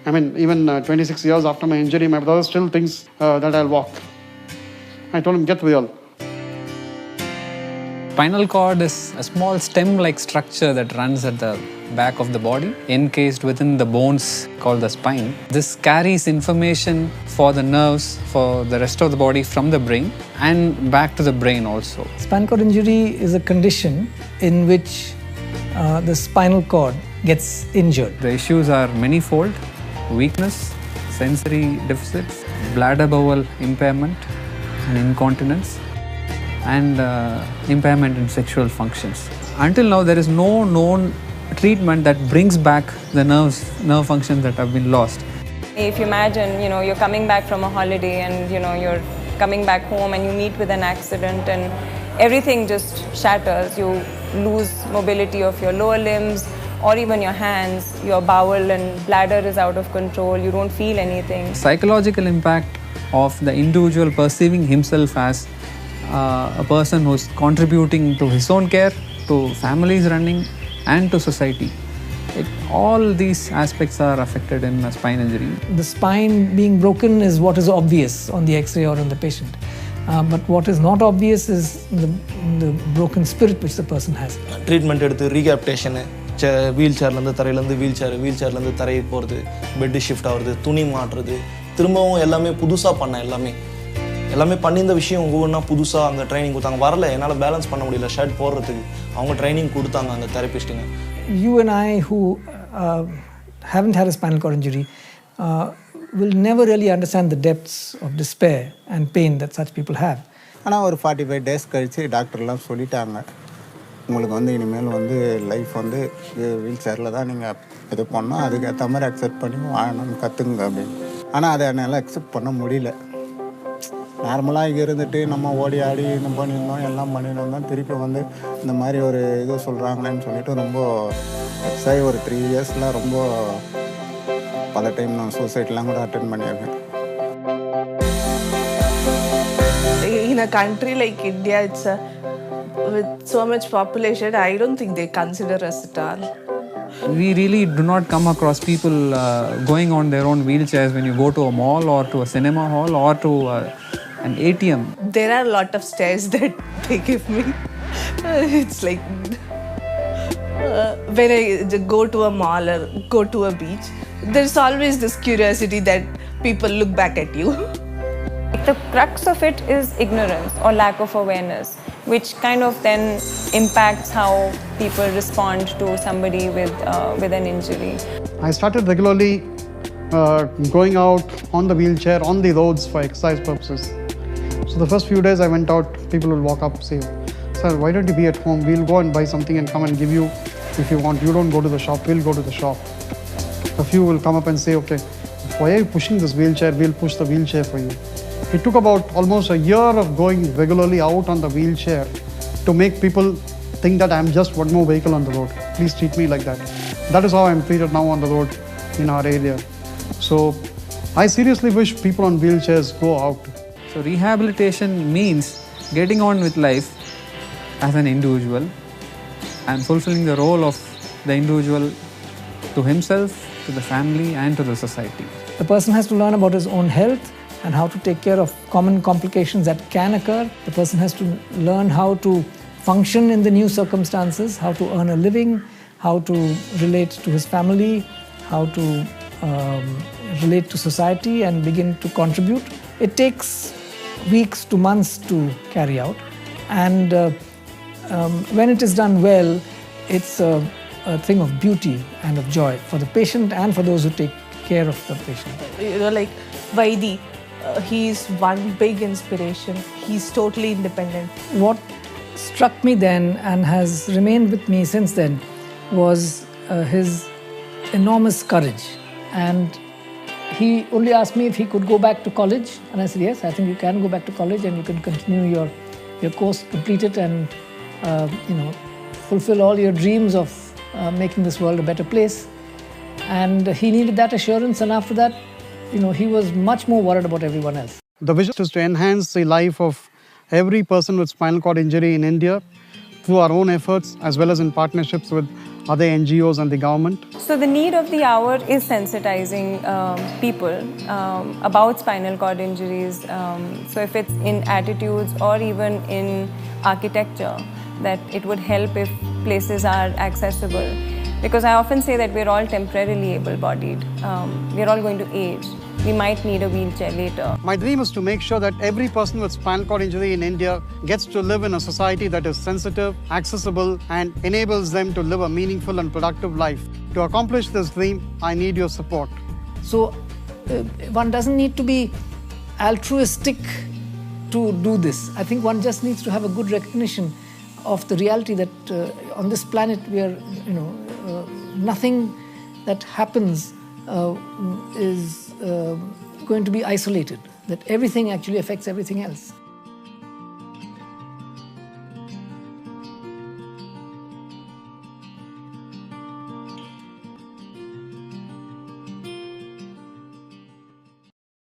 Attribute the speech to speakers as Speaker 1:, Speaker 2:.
Speaker 1: I mean, even 26 years after my injury, my brother still thinks that I'll walk. I told him, get real.
Speaker 2: Spinal cord is a small stem-like structure that runs at the back of the body, encased within the bones called the spine. This carries information for the nerves, for the rest of the body from the brain and back to the brain also.
Speaker 3: Spinal cord injury is a condition in which the spinal cord gets injured.
Speaker 2: The issues are manifold: weakness, sensory deficits, bladder bowel impairment and incontinence, and impairment in sexual functions. Until now, there is no known treatment that brings back the nerve functions that have been lost.
Speaker 4: If you imagine, you're coming back from a holiday and, you're coming back home and you meet with an accident and everything just shatters. You lose mobility of your lower limbs or even your hands. Your bowel and bladder is out of control. You don't feel anything.
Speaker 2: Psychological impact of the individual perceiving himself as a person who's contributing to his own care, to families running, and to society. All these aspects are affected in a spine injury.
Speaker 3: The spine being broken is what is obvious on the X-ray or on the patient. But what is not obvious is the broken spirit which the person has.
Speaker 5: Treatment எடுத்து rehabilitation, wheel சேர்லேருந்து தரையிலேருந்து wheel சேர்லேருந்து தரையை போகிறது, bed shift ஆகுறது, துணி மாட்டுறது, திரும்பவும் எல்லாமே புதுசாக பண்ணேன். எல்லாமே பண்ணி இந்த விஷயம் ஒவ்வொன்றா புதுசாக அந்த ட்ரைனிங் கொடுத்தாங்க. வரல, என்னால் பேலன்ஸ் பண்ண முடியல ஷர்ட் போடுறதுக்கு. அவங்க ட்ரைனிங் கொடுத்தாங்க அந்த தெரபிஸ்ட்டுங்க.
Speaker 3: You and I who haven't had a spinal cord injury will never really understand the depths of despair and pain that such people have.
Speaker 6: ஆனால் ஒரு 45 days கழித்து டாக்டர்லாம் சொல்லிட்டாங்க, உங்களுக்கு வந்து இனிமேல் வந்து லைஃப் வந்து வீல் சேரில் தான் நீங்கள் இது பண்ணோம், அதுக்கேற்ற மாதிரி அக்செப்ட் பண்ணி வாழணும்னு கற்றுங்க அப்படின்னு. ஆனால் அதை என்னால் அக்செப்ட் பண்ண முடியல. நார்மலாக இங்கே இருந்துட்டு நம்ம ஓடி ஆடி இந்த பண்ணியிருந்தோம், எல்லாம் பண்ணியிருந்தோம், திருப்பி வந்து இந்த மாதிரி ஒரு இது சொல்கிறாங்களேன்னு சொல்லிட்டு ரொம்ப எக்ஸாகி ஒரு 3 yearsலாம் ரொம்ப பல டைம் நான் சூசைட்லாம் கூட அட்டென்ட் பண்ணியிருக்கேன்.
Speaker 7: In a country like India, it's with so much population, I don't think they consider us at all.
Speaker 2: We really do not come across people going on their own wheelchairs when you go to a mall or to a cinema hall or to an ATM.
Speaker 7: There are a lot of stairs that they give me. It's like when I go to a mall or go to a beach, there's always this curiosity that people look back at you.
Speaker 4: The crux of it is ignorance or lack of awareness, which kind of then impacts how people respond to somebody with an injury.
Speaker 1: I started regularly going out on the wheelchair, on the roads for exercise purposes. So the first few days I went out, people will walk up, say, "Sir, why don't you be at home? We'll go and buy something and come and give you if you want. You don't go to the shop, we'll go to the shop." A few will come up and say, "Okay, why are you pushing this wheelchair? We'll push the wheelchair for you." It took about almost a year of going regularly out on the wheelchair to make people think that I'm just one more vehicle on the road. Please treat me like that. That is how I'm treated now on the road in our area. So I seriously wish people on wheelchairs go out.
Speaker 2: So rehabilitation means getting on with life as an individual and fulfilling the role of the individual to himself, to the family and to the society.
Speaker 3: The person has to learn about his own health and how to take care of common complications that can occur. The person has to learn how to function in the new circumstances, how to earn a living, how to relate to his family, how to relate to society and begin to contribute. It takes weeks to months to carry out, and when it is done well, it's a thing of beauty and of joy for the patient and for those who take care of the patient.
Speaker 7: Like Vaidi, he's one big inspiration. He's totally independent.
Speaker 3: What struck me then and has remained with me since then was his enormous courage. And he only asked me if he could go back to college, and I said, yes, I think you can go back to college and you can continue your course, complete it, and fulfill all your dreams of making this world a better place. And he needed that assurance, and after that, he was much more worried about everyone else.
Speaker 1: The vision is to enhance the life of every person with spinal cord injury in India through our own efforts as well as in partnerships with other NGOs and the government?
Speaker 4: So the need of the hour is sensitizing people about spinal cord injuries. So if it's in attitudes or even in architecture, that it would help if places are accessible. Because I often say that we're all temporarily able-bodied. We're all going to age. We might need a wheelchair later.
Speaker 1: My dream is to make sure that every person with spinal cord injury in India gets to live in a society that is sensitive, accessible, and enables them to live a meaningful and productive life. To accomplish this dream, I need your support.
Speaker 3: So one doesn't need to be altruistic to do this. I think one just needs to have a good recognition of the reality that on this planet we are, nothing that happens is going to be isolated, that everything actually affects everything else.